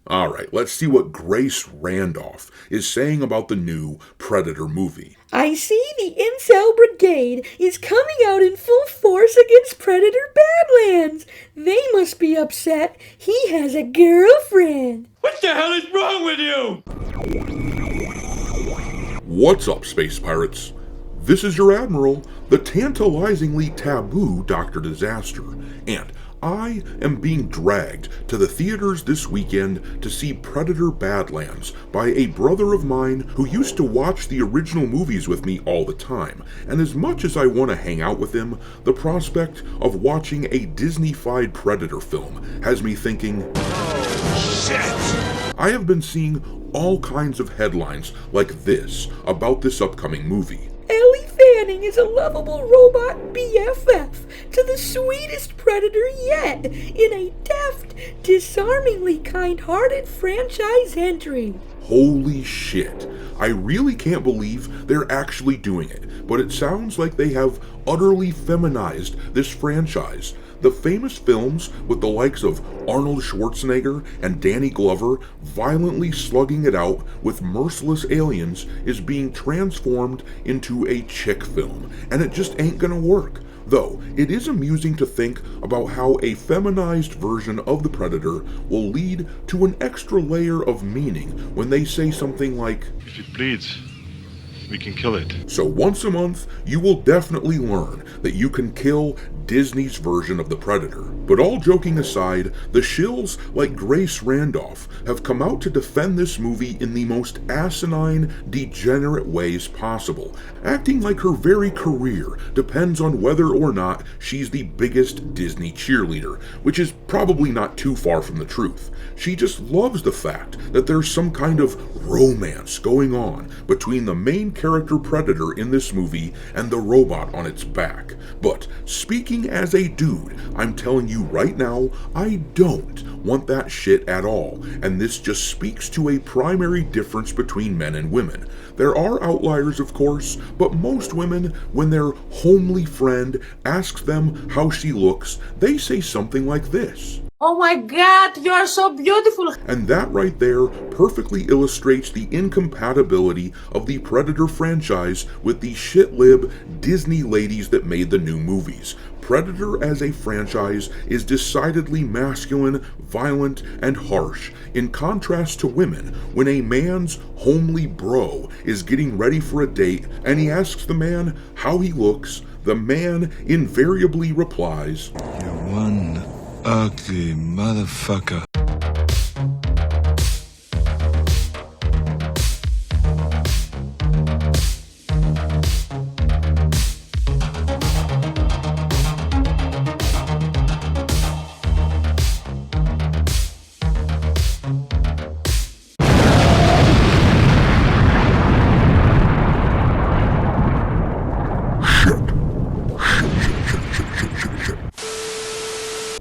Alright, let's see what Grace Randolph is saying about the new Predator movie. I see the incel brigade is coming out in full force against Predator Badlands. They must be upset he has a girlfriend. What the hell is wrong with you? What's up, space pirates? This is your Admiral, the tantalizingly taboo Dr. Disaster, and I am being dragged to the theaters this weekend to see Predator Badlands by a brother of mine who used to watch the original movies with me all the time, and as much as I want to hang out with him, the prospect of watching a Disney-fied Predator film has me thinking, Oh, shit! I have been seeing all kinds of headlines like this about this upcoming movie. Ellie Fanning is a lovable robot BFF to the sweetest Predator yet in a deft, disarmingly kind-hearted franchise entry. Holy shit. I really can't believe they're actually doing it, but it sounds like they have utterly feminized this franchise. The famous films with the likes of Arnold Schwarzenegger and Danny Glover violently slugging it out with merciless aliens is being transformed into a chick film, and it just ain't gonna work. Though, it is amusing to think about how a feminized version of the Predator will lead to an extra layer of meaning when they say something like, "If it bleeds, we can kill it." So once a month, you will definitely learn that you can kill Disney's version of the Predator. But all joking aside, the shills like Grace Randolph have come out to defend this movie in the most asinine, degenerate ways possible, acting like her very career depends on whether or not she's the biggest Disney cheerleader, which is probably not too far from the truth. She just loves the fact that there's some kind of romance going on between the main character Predator in this movie and the robot on its back. But speaking as a dude, I'm telling you right now, I don't want that shit at all, and this just speaks to a primary difference between men and women. There are outliers, of course, but most women, when their homely friend asks them how she looks, they say something like this. "Oh my God, you are so beautiful." And that right there perfectly illustrates the incompatibility of the Predator franchise with the shit-lib Disney ladies that made the new movies. Predator as a franchise is decidedly masculine, violent, and harsh, in contrast to women. When a man's homely bro is getting ready for a date and he asks the man how he looks, the man invariably replies, "You're one ugly motherfucker."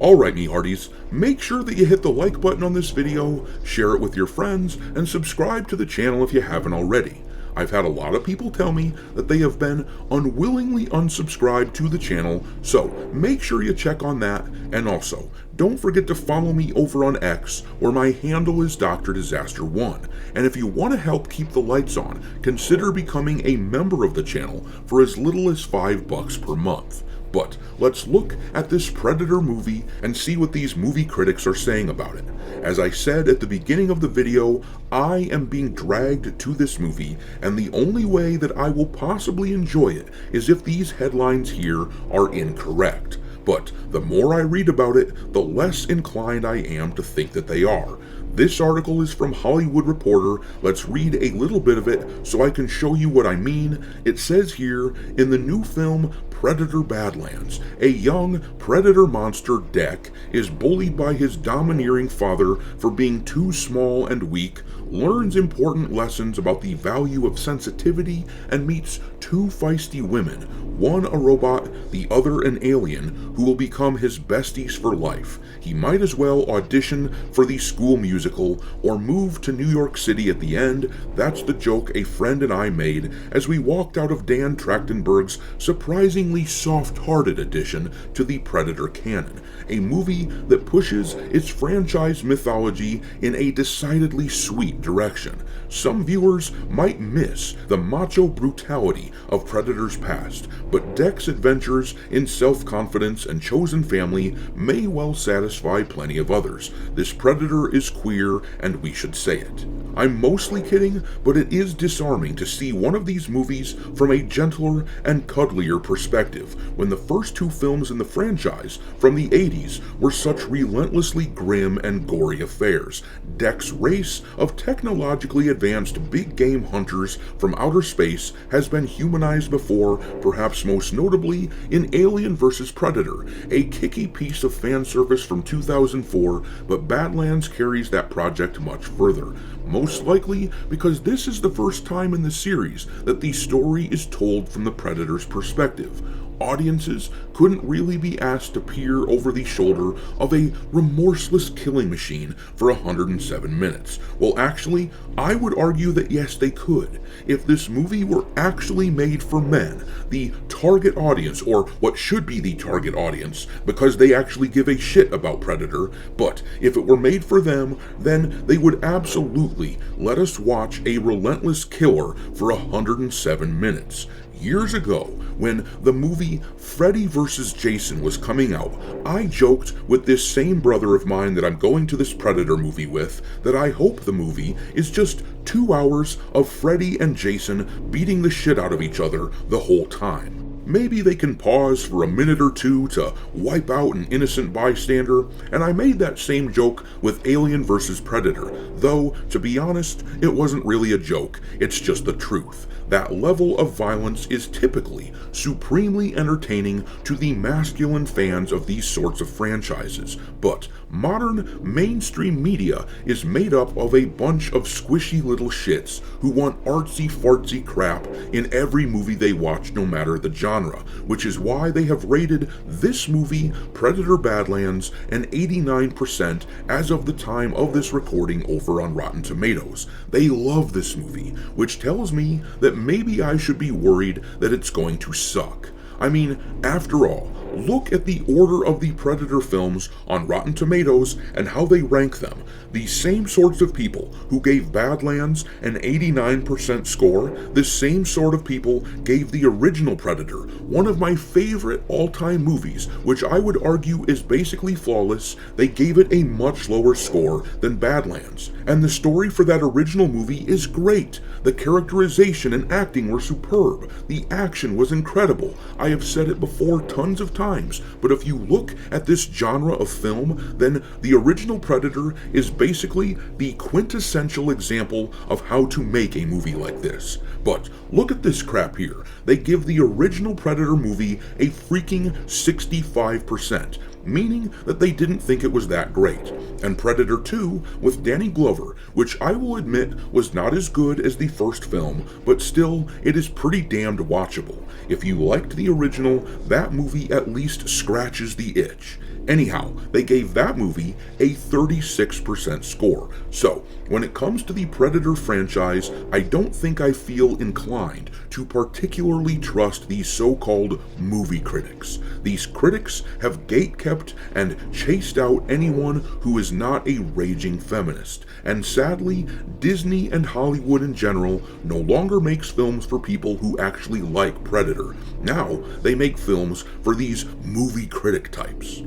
Alright, me hearties, make sure that you hit the like button on this video, share it with your friends, and subscribe to the channel if you haven't already. I've had a lot of people tell me that they have been unwillingly unsubscribed to the channel, so make sure you check on that, and also, don't forget to follow me over on X, where my handle is Dr. Disaster 1, and if you want to help keep the lights on, consider becoming a member of the channel for as little as $5 per month. But let's look at this Predator movie and see what these movie critics are saying about it. As I said at the beginning of the video, I am being dragged to this movie, and the only way that I will possibly enjoy it is if these headlines here are incorrect. But the more I read about it, the less inclined I am to think that they are. This article is from Hollywood Reporter. Let's read a little bit of it so I can show you what I mean. It says here, in the new film Predator Badlands, a young predator monster, Deck, is bullied by his domineering father for being too small and weak, learns important lessons about the value of sensitivity, and meets two feisty women, one a robot, the other an alien, who will become his besties for life. He might as well audition for the school musical or move to New York City at the end. That's the joke a friend and I made as we walked out of Dan Trachtenberg's surprisingly surprisingly soft-hearted addition to the Predator canon, a movie that pushes its franchise mythology in a decidedly sweet direction. Some viewers might miss the macho brutality of Predator's past, but Deck's adventures in self-confidence and chosen family may well satisfy plenty of others. This Predator is queer, and we should say it. I'm mostly kidding, but it is disarming to see one of these movies from a gentler and cuddlier perspective, when the first two films in the franchise from the 80s were such relentlessly grim and gory affairs. Deck's race of technologically advanced big game hunters from outer space has been humanized before, perhaps most notably in Alien vs. Predator, a kicky piece of fan service from 2004, but Badlands carries that project much further. Most likely because this is the first time in the series that the story is told from the Predator's perspective. Audiences couldn't really be asked to peer over the shoulder of a remorseless killing machine for 107 minutes. Well, actually, I would argue that yes, they could. If this movie were actually made for men, the target audience, or what should be the target audience, because they actually give a shit about Predator, but if it were made for them, then they would absolutely let us watch a relentless killer for 107 minutes. Years ago, when the movie Freddy vs. Jason was coming out, I joked with this same brother of mine that I'm going to this Predator movie with that I hope the movie is just 2 hours of Freddy and Jason beating the shit out of each other the whole time. Maybe they can pause for a minute or two to wipe out an innocent bystander, and I made that same joke with Alien vs. Predator, though, to be honest, it wasn't really a joke, it's just the truth. That level of violence is typically supremely entertaining to the masculine fans of these sorts of franchises, but modern mainstream media is made up of a bunch of squishy little shits who want artsy-fartsy crap in every movie they watch, no matter the genre, which is why they have rated this movie, Predator Badlands, an 89% as of the time of this recording over on Rotten Tomatoes. They love this movie, which tells me that maybe I should be worried that it's going to suck. I mean, after all, look at the order of the Predator films on Rotten Tomatoes and how they rank them. The same sorts of people who gave Badlands an 89% score, the same sort of people gave the original Predator, one of my favorite all-time movies, which I would argue is basically flawless, they gave it a much lower score than Badlands. And the story for that original movie is great. The characterization and acting were superb. The action was incredible. I have said it before tons of times, but if you look at this genre of film, then the original Predator is basically the quintessential example of how to make a movie like this. But look at this crap here. They give the original Predator movie a freaking 65%. Meaning that they didn't think it was that great. And Predator 2 with Danny Glover, which I will admit was not as good as the first film, but still, it is pretty damned watchable. If you liked the original, that movie at least scratches the itch. Anyhow, they gave that movie a 36% score. So, when it comes to the Predator franchise, I don't think I feel inclined to particularly trust these so-called movie critics. These critics have gatekept and chased out anyone who is not a raging feminist. And sadly, Disney and Hollywood in general no longer makes films for people who actually like Predator. Now, they make films for these movie critic types.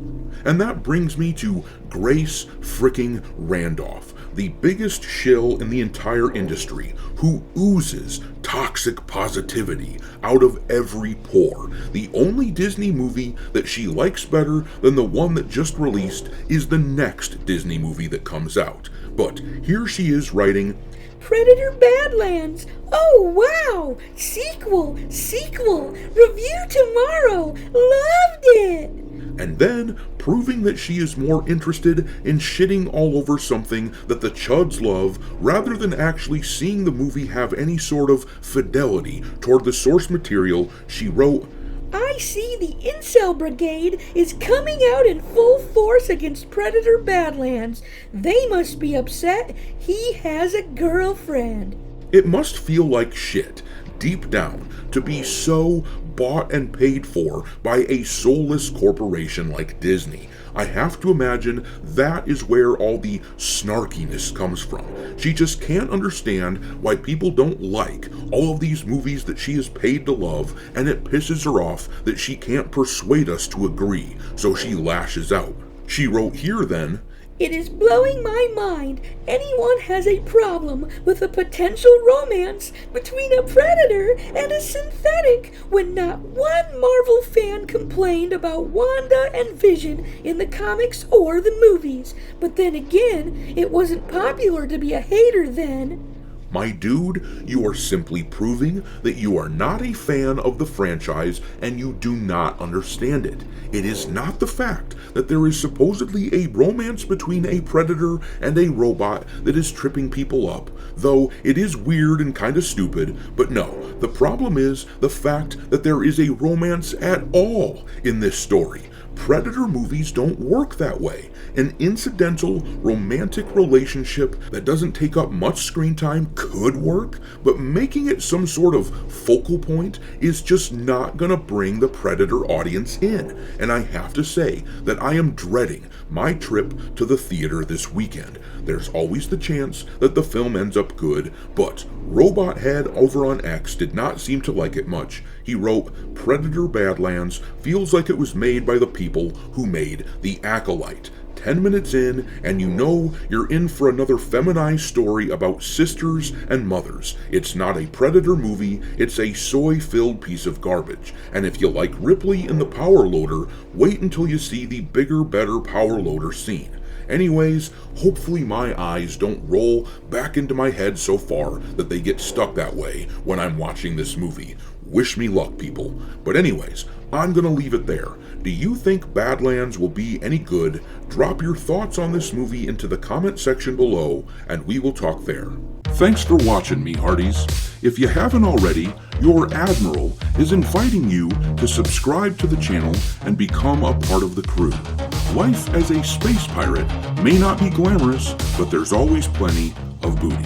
And that brings me to Grace fricking Randolph, the biggest shill in the entire industry, who oozes toxic positivity out of every pore. The only Disney movie that she likes better than the one that just released is the next Disney movie that comes out. But here she is writing, Predator Badlands. Oh, wow. Sequel. Review tomorrow. Loved it. and then proving that she is more interested in shitting all over something that the chuds love rather than actually seeing the movie have any sort of fidelity toward the source material. She wrote, I see the Incel Brigade is coming out in full force against Predator Badlands. They must be upset he has a girlfriend. It must feel like shit deep down to be so bought and paid for by a soulless corporation like Disney. I have to imagine that is where all the snarkiness comes from. She just can't understand why people don't like all of these movies that she is paid to love, and it pisses her off that she can't persuade us to agree, so she lashes out. She wrote here then, "It is blowing my mind anyone has a problem with a potential romance between a predator and a synthetic when not one Marvel fan complained about Wanda and Vision in the comics or the movies. But then again, it wasn't popular to be a hater then." My dude, you are simply proving that you are not a fan of the franchise and you do not understand it. It is not the fact that there is supposedly a romance between a predator and a robot that is tripping people up, though it is weird and kind of stupid, but no, the problem is the fact that there is a romance at all in this story. Predator movies don't work that way. An incidental, romantic relationship that doesn't take up much screen time could work, but making it some sort of focal point is just not gonna bring the Predator audience in. And I have to say that I am dreading my trip to the theater this weekend. There's always the chance that the film ends up good, but Robot Head over on X did not seem to like it much. He wrote, "Predator Badlands feels like it was made by the people who made The Acolyte. 10 minutes in, and you know you're in for another feminized story about sisters and mothers. It's not a Predator movie, it's a soy-filled piece of garbage. And if you like Ripley in the Power Loader, wait until you see the bigger, better Power Loader scene. Anyways, hopefully my eyes don't roll back into my head so far that they get stuck that way when I'm watching this movie. Wish me luck, people. But anyways, I'm gonna leave it there. Do you think Badlands will be any good? Drop your thoughts on this movie into the comment section below, and we will talk there. Thanks for watching, me hearties. If you haven't already, your Admiral is inviting you to subscribe to the channel and become a part of the crew. Life as a space pirate may not be glamorous, but there's always plenty of booty.